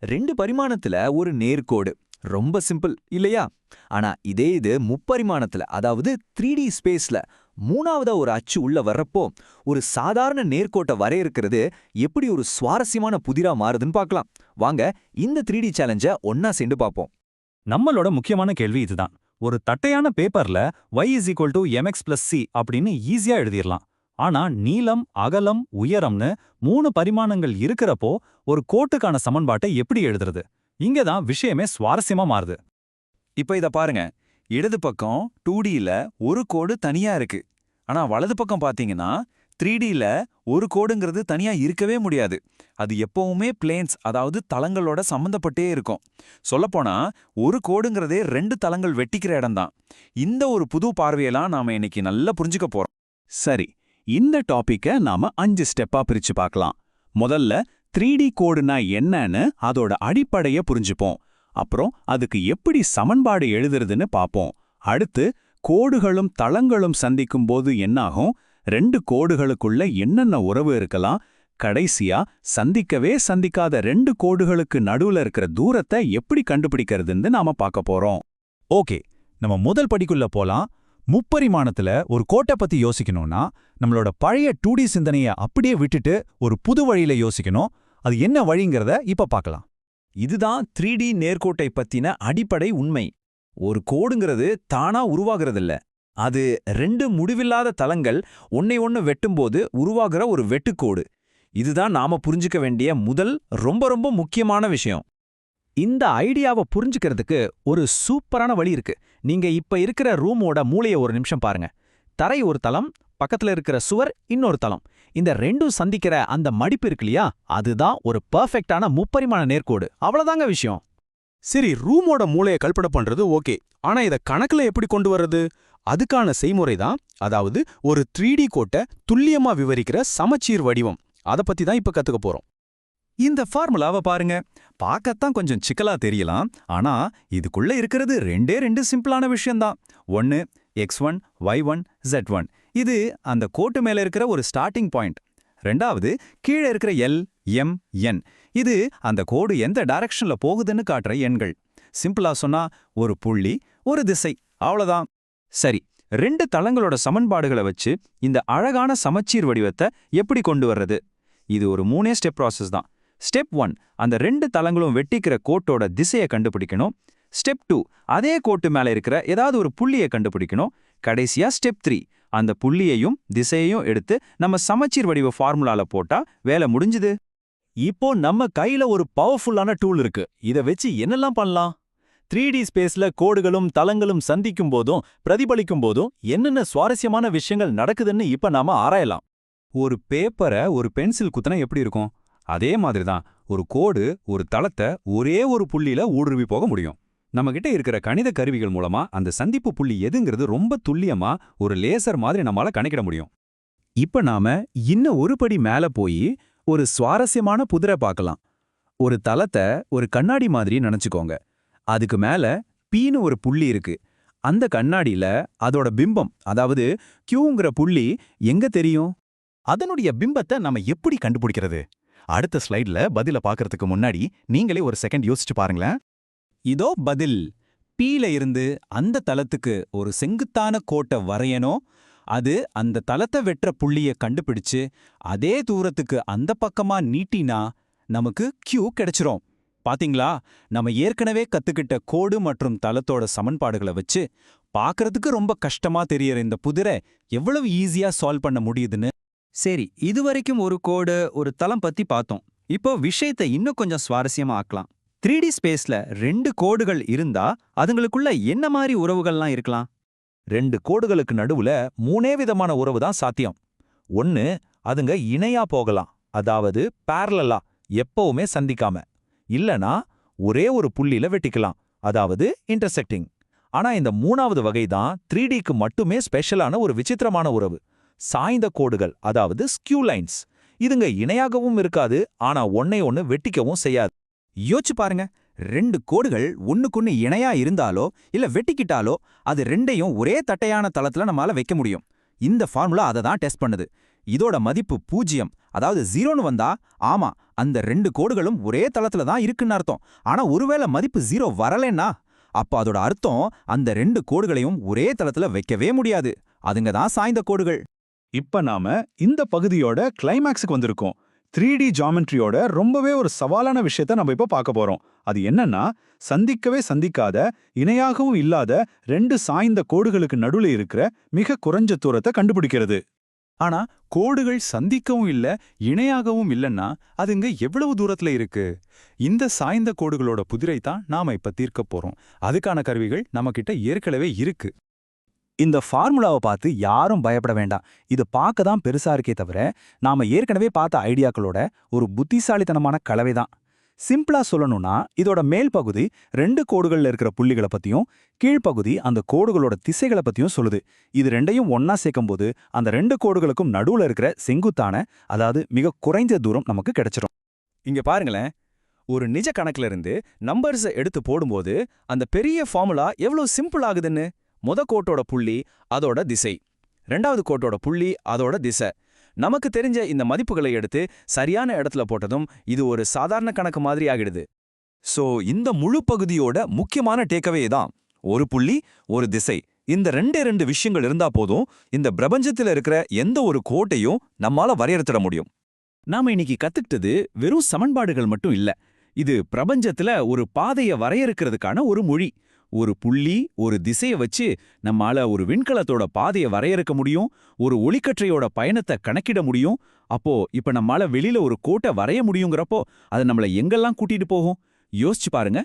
2 பரிமாணத்துல ஒரு நேர்கோடு ரொம்ப சிம்பிள் இல்லையா? ஆனா இது முப்பரிமாணத்துல அதாவது 3D ஸ்பேஸ்ல மூணாவதா ஒரு அச்சு உள்ள வர்றப்போ ஒரு சாதாரண நேர்கோட்டை வரையறுக்கிறது எப்படி ஒரு சுவாரஸ்யமான புதிரா மாறுதுன்னு பார்க்கலாம். வாங்க இந்த 3D சேலஞ்ச ஒன்னா சேர்ந்து பார்ப்போம். நம்மளோட முக்கியமான கேள்வி இதுதான். ஒரு தட்டையான பேப்பர்ல y = mx + c அப்படின்னு ஈஸியா எழுதிடலாம். ஆனா நீளம், அகலம், உயரம்னு 3 பரிமாணங்கள் இருக்கிறப்போ ஒரு கோட்டுக்கான சமன்பாட்டை எப்படி எழுதுறது? இங்கதான் விஷயமே சுவாரஸ்யமா மாறுது. இப்ப இத பாருங்க. இடது பக்கம் 2Dல ஒரு கோடு தனியா இருக்கு. ஆனா வலது பக்கம் பாத்தீங்கன்னா 3Dல ஒரு கோடுங்கிறது தனியா இருக்கவே முடியாது. அது எப்பவுமே பிளேன்ஸ் அதாவது தளங்களோட சம்பந்தப்பட்டே இருக்கும். சொல்லப்போனா ஒரு கோடுங்கிறதே 2 தளங்கள் வெட்டிக்கிற இடம்தான். இந்த ஒரு புது பார்வையெல்லாம் நாம இன்னைக்கு நல்லா புரிஞ்சுக்க போறோம். சரி, இந்த டாபிக்க நாம 5 ஸ்டெப்பா பிரிச்சு பார்க்கலாம். முதல்ல 3D கோடுனா என்னன்னு அதோட அடிப்படைய புரிஞ்சுப்போம். அப்புறம் அதுக்கு எப்படி சமன்பாடு எழுதுறதுன்னு பார்ப்போம். அடுத்து கோடுகளும் தளங்களும் சந்திக்கும் போது என்னாகும், 2 கோடுகளுக்குள்ள என்னென்ன உறவு இருக்கலாம், கடைசியா சந்திக்கவே சந்திக்காத 2 கோடுகளுக்கு நடுவுல இருக்கிற தூரத்தை எப்படி கண்டுபிடிக்கிறதுன்னு நாம பார்க்க போறோம். ஓகே, நம்ம முதல் படிக்குள்ள போலாம். முப்பரிமாணத்துல ஒரு கோட்டை பத்தி யோசிக்கணும்னா நம்மளோட பழைய 2D சிந்தனையை அப்படியே விட்டுட்டு ஒரு புது வழியில யோசிக்கணும். அது என்ன வழிங்கிறத இப்ப பார்க்கலாம். இதுதான் 3D நேர்கோட்டை பத்தின அடிப்படை உண்மை. ஒரு கோடுங்கிறது தானா உருவாகிறதில்ல. அது 2 முடிவில்லாத தளங்கள் ஒன்னை ஒன்னு வெட்டும்போது உருவாகிற ஒரு வெட்டுக்கோடு. இதுதான் நாம புரிஞ்சுக்க வேண்டிய முதல் ரொம்ப முக்கியமான விஷயம். இந்த ஐடியாவை புரிஞ்சுக்கிறதுக்கு ஒரு சூப்பரான வழி இருக்கு. நீங்க இப்ப இருக்கிற ரூமோட மூளைய ஒரு நிமிஷம் பாருங்க. தரை ஒரு தளம், பக்கத்துல இருக்கிற சுவர் இன்னொரு தளம். இந்த 2 சந்திக்கிற அந்த மடிப்பு இருக்கு இல்லையா, அதுதான் ஒரு பெர்ஃபெக்ட்டான முப்பரிமாண நேர்கோடு. அவ்வளவுதாங்க விஷயம். சரி, ரூமோட மூளையை கல்பனை பண்றது ஓகே. ஆனா இத கணக்குல எப்படி கொண்டு வர்றது? அதுக்கான செய்முறை தான், அதாவது ஒரு 3D கோட்டை துல்லியமா விவரிக்கிற சமச்சீர் வடிவம். அத பத்தி தான் இப்ப கத்துக்க போறோம். இந்த ஃபார்முலாவை பாருங்க. பார்க்கத்தான் கொஞ்சம் சிக்கலா தெரியலாம். ஆனா இதுக்குள்ள இருக்கிறது 2 சிம்பிளான விஷயம்தான். ஒன்னு x1, y1, z1. இது அந்த கோட்டு மேல இருக்கிற ஒரு ஸ்டார்டிங் பாயிண்ட். ரெண்டாவது கீழே இருக்கிற L, M, N. இது அந்த கோடு எந்த டைரக்ஷன்ல போகுதுன்னு காட்டுற எண்கள். சிம்பிளா சொன்னா ஒரு புள்ளி, ஒரு திசை, அவ்வளவுதான். சரி, 2 தளங்களோட சமன்பாடுகளை வச்சு இந்த அழகான சமச்சீர் வடிவத்தை எப்படி கொண்டு வர்றது? இது ஒரு 3 ஸ்டெப் ப்ராசஸ் தான். ஸ்டெப் 1, அந்த 2 தளங்களும் வெட்டிக்கிற கோட்டோட திசையை கண்டுபிடிக்கணும். ஸ்டெப் 2, அதே கோட்டு மேல இருக்கிற ஏதாவது ஒரு புள்ளியை கண்டுபிடிக்கணும். கடைசியா ஸ்டெப் 3, அந்த புள்ளியையும் திசையையும் எடுத்து நம்ம சமச்சீர் வடிவ ஃபார்முலால போட்டா வேலை முடிஞ்சுது. இப்போ நம்ம கையில ஒரு பவர்ஃபுல்லான டூல் இருக்கு. இத வச்சு என்னெல்லாம் பண்ணலாம்? 3D ஸ்பேஸ்ல கோடுகளும் தளங்களும் சந்திக்கும் போதும் பிரதிபலிக்கும் போதும் என்னென்ன சுவாரஸ்யமான விஷயங்கள் நடக்குதுன்னு இப்ப நாம ஆராயலாம். ஒரு பேப்பரை ஒரு பென்சில் குத்துனா எப்படி இருக்கும்? அதே மாதிரி தான் ஒரு கோடு ஒரு தளத்தை ஒரே ஒரு புள்ளியில ஊடுருவி போக முடியும். நம்மகிட்ட இருக்கிற கணித கருவிகள் மூலமா அந்த சந்திப்பு புள்ளி எதுங்கிறது ரொம்ப துல்லியமா ஒரு லேசர் மாதிரி நம்மால கணக்கிட முடியும். இப்ப நாம இன்னும் ஒரு படி மேல போய் ஒரு சுவாரஸ்யமான புதிரை பார்க்கலாம். ஒரு தளத்தை ஒரு கண்ணாடி மாதிரி நினைச்சுக்கோங்க. அதுக்கு மேல Pன்னு ஒரு புள்ளி இருக்கு. அந்த கண்ணாடியில அதோட பிம்பம், அதாவது Qங்கிற புள்ளி எங்க தெரியும்? அதனுடைய பிம்பத்தை நாம எப்படி கண்டுபிடிக்கிறது? அடுத்த ஸ்லைட்ல பதில பார்க்கறதுக்கு முன்னாடி நீங்களே ஒரு செகண்ட் யோசிச்சு பாருங்களேன். இதோ பதில். Pல இருந்து அந்த தளத்துக்கு ஒரு செங்குத்தான கோட்டை வரையணும். அது அந்த தளத்தை வெட்டுற புள்ளிய கண்டுபிடிச்சு அதே தூரத்துக்கு அந்த பக்கமா நீட்டினா நமக்கு Q கிடைச்சிரும். பாத்தீங்களா, நம்ம ஏற்கனவே கத்துக்கிட்ட கோடு மற்றும் தளத்தோட சமன்பாடுகளை வச்சு பார்க்கறதுக்கு ரொம்ப கஷ்டமா தெரியற இந்த புதிரை எவ்வளவு ஈஸியா சால்வ் பண்ண முடியுதுன்னு. சரி, இதுவரைக்கும் ஒரு கோடு ஒரு தளம் பத்தி பார்த்தோம். இப்போ விஷயத்தை இன்னும் கொஞ்சம் சுவாரஸ்யமா ஆக்கலாம். 3D ஸ்பேஸ்ல 2 கோடுகள் இருந்தா அதுங்களுக்குள்ள என்ன மாதிரி உறவுகள்லாம் இருக்கலாம்? 2 கோடுகளுக்கு நடுவுல 3 விதமான உறவு தான் சாத்தியம். ஒன்னு, அதுங்க இணையா போகலாம், அதாவது பேரலலா, எப்பவுமே சந்திக்காம. இல்லனா ஒரே ஒரு புள்ளியில வெட்டிக்கலாம், அதாவது இன்டர்செக்டிங். ஆனா இந்த 3வது வகை தான் 3Dக்கு மட்டுமே ஸ்பெஷலான ஒரு விசித்திரமான உறவு. சாய்ந்த கோடுகள், அதாவது ஸ்கியூ லைன்ஸ். இதுங்க இணையாகவும் இருக்காது, ஆனா ஒன்னை ஒன்னு வெட்டிக்கவும் செய்யாது. யோசிச்சு பாருங்க, 2 கோடுகள் ஒண்ணுக்குன்னு இணையா இருந்தாலோ இல்ல வெட்டிக்கிட்டாலோ அது 2ஐயும் ஒரே தட்டையான தளத்துல நம்மால வைக்க முடியும். இந்த ஃபார்முலா அதை தான் டெஸ்ட் பண்ணுது. இதோட மதிப்பு 0, அதாவது 0ன்னு வந்தா ஆமா அந்த 2 கோடுகளும் ஒரே தளத்துல தான் இருக்குன்னு அர்த்தம். ஆனா ஒருவேளை மதிப்பு 0 வரலன்னா அப்ப அதோட அர்த்தம் அந்த 2 கோடுகளையும் ஒரே தளத்துல வைக்கவே முடியாது. அதுங்க தான் சாய்ந்த கோடுகள். இப்ப நாம இந்த பகுதியோட கிளைமேக்ஸுக்கு வந்திருக்கோம். 3D ஜாமெட்ரியோட ரொம்பவே ஒரு சவாலான விஷயத்த நம்ம இப்ப பார்க்க போறோம். அது என்னன்னா, சந்திக்கவே சந்திக்காத, இணையாகவும் இல்லாத 2 சாய்ந்த கோடுகளுக்கு நடுவுல இருக்கிற மிக குறைஞ்ச தூரத்தை கண்டுபிடிக்கிறது. ஆனா கோடுகள் சந்திக்கவும் இல்ல இணையாகவும் இல்லன்னா அதுங்க எவ்வளவு தூரத்துல இருக்கு? இந்த சாய்ந்த கோடுகளோட புதிரை தான் நாம இப்ப தீர்க்க போறோம். அதுக்கான கருவிகள் நம்மகிட்ட ஏற்கனவே இருக்கு. இந்த ஃபார்முலாவை பார்த்து யாரும் பயப்பட வேண்டாம். இது பார்க்க தான் பெருசா இருக்கே தவிர நாம ஏற்கனவே பார்த்த ஐடியாக்களோட ஒரு புத்திசாலித்தனமான கலவை தான். சிம்பிளா சொல்லணும்னா இதோட மேல் பகுதி 2 கோடுகள்ல இருக்கிற புள்ளிகளை பத்தியும் கீழ்ப்பகுதி அந்த கோடுகளோட திசைகளை பத்தியும் சொல்லுது. இது ரெண்டையும் ஒன்னா சேர்க்கும்போது அந்த 2 கோடுகளுக்கும் நடுவுல இருக்கிற செங்குத்தான, அதாவது மிக குறைஞ்ச தூரம் நமக்கு கிடைச்சிரும். இங்க பாருங்களேன், ஒரு நிஜ கணக்குல இருந்து நம்பர்ஸை எடுத்து போடும்போது அந்த பெரிய ஃபார்முலா எவ்வளவு சிம்பிள் ஆகுதுன்னு. கோட்டோட புள்ளி அதோட திசை, 2வது கோட்டோட புள்ளி அதோட திசை. நமக்கு தெரிஞ்ச இந்த மதிப்புகளை எடுத்து சரியான இடத்துல போட்டதும் இது ஒரு சாதாரண கணக்கு மாதிரி ஆகிடுது. சோ இந்த முழு பகுதியோட முக்கியமான டேக்கவே தான் ஒரு புள்ளி ஒரு திசை. இந்த 2 விஷயங்கள் இருந்தா போதும் இந்த பிரபஞ்சத்துல இருக்கிற எந்த ஒரு கோட்டையும் நம்மால வரையறுத்திட முடியும். நாம இன்னைக்கு கத்துக்கிட்டது வெறும் சமன்பாடுகள் மட்டும் இல்ல. இது பிரபஞ்சத்துல ஒரு பாதையை வரையறுக்கிறதுக்கான ஒரு மொழி. ஒரு புள்ளி ஒரு திசையை வச்சு நம்மால ஒரு விண்கலத்தோட பாதையை வரையறுக்க முடியும், ஒரு ஒளிக்கற்றையோட பயணத்தை கணக்கிட முடியும். அப்போ இப்ப நம்மால வெளியில ஒரு கோட்டை வரைய முடியுங்கிறப்போ அது நம்மள எங்கெல்லாம் கூட்டிட்டு போகும் யோசிச்சு பாருங்க.